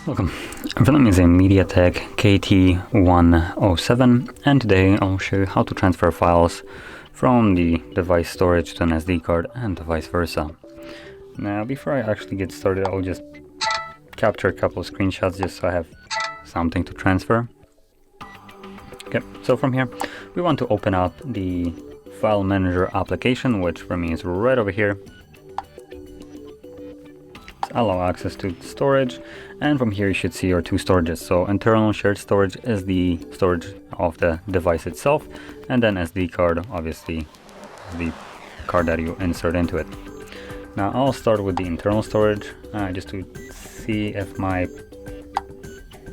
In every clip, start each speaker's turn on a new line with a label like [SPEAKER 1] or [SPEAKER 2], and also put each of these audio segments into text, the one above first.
[SPEAKER 1] Welcome. I'm filming is a Mediatek KT107, and today I'll show you how to transfer files from the device storage to an SD card and vice versa. Now, before I actually get started, I'll just capture a couple of screenshots just so I have something to transfer. Okay, so from here, we want to open up the file manager application, which for me is right over here. Allow access to storage, and from here you should see your two storages. So internal shared storage is the storage of the device itself, and then SD card, obviously the card that you insert into it. Now I'll start with the internal storage just to see if my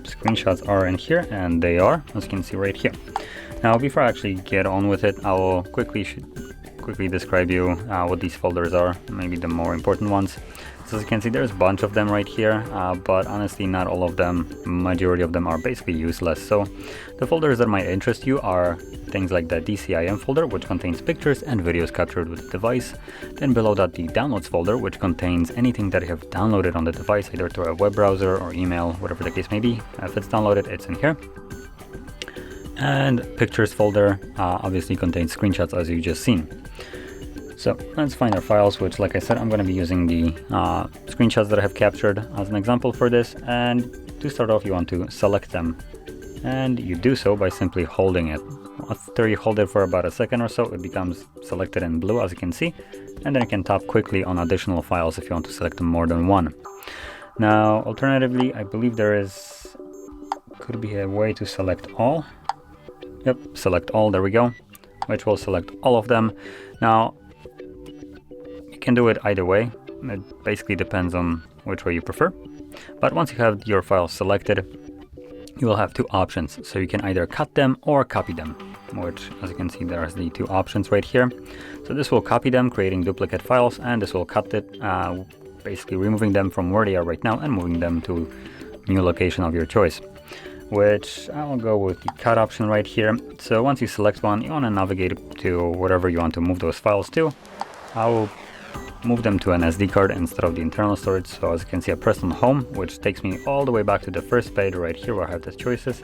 [SPEAKER 1] screenshots are in here, and they are, as you can see right here. Now before I actually get on with it, I will quickly describe you what these folders are, maybe the more important ones. So as you can see, there's a bunch of them right here, but honestly not all of them, majority of them are basically useless. So the folders that might interest you are things like the DCIM folder, which contains pictures and videos captured with the device. Then below that, the downloads folder, which contains anything that you have downloaded on the device, either through a web browser or email, whatever the case may be. If it's downloaded, it's in here. And pictures folder obviously contains screenshots, as you just seen. So let's find our files, which, like I said, I'm going to be using the screenshots that I have captured as an example for this. And to start off, you want to select them, and you do so by simply holding it. After you hold it for about a second or so, it becomes selected in blue, as you can see, and then you can tap quickly on additional files if you want to select more than one. Now, alternatively, I believe could be a way to select all. Yep, select all, there we go, which will select all of them. Now, you can do it either way. It basically depends on which way you prefer. But once you have your files selected, you will have two options. So you can either cut them or copy them, which, as you can see, there's the two options right here. So this will copy them, creating duplicate files, and this will cut it, basically removing them from where they are right now and moving them to a new location of your choice, which I'll go with the cut option right here. So once you select one, you want to navigate to wherever you want to move those files to. I will move them to an SD card instead of the internal storage. So as you can see, I press on home, which takes me all the way back to the first page right here where I have the choices.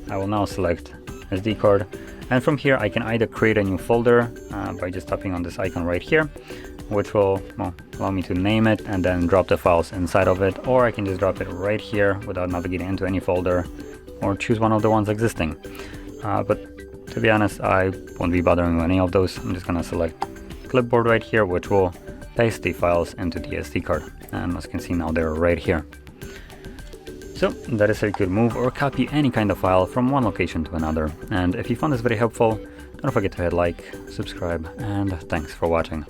[SPEAKER 1] I will now select SD card, and from here I can either create a new folder by just tapping on this icon right here, which will allow me to name it and then drop the files inside of it, or I can just drop it right here without navigating into any folder, or choose one of the ones existing. But to be honest, I won't be bothering with any of those. I'm just gonna select clipboard right here, which will paste the files into the SD card, and as you can see now, they're right here. So that is how you could move or copy any kind of file from one location to another. And if you found this very helpful, don't forget to hit like, subscribe, and thanks for watching.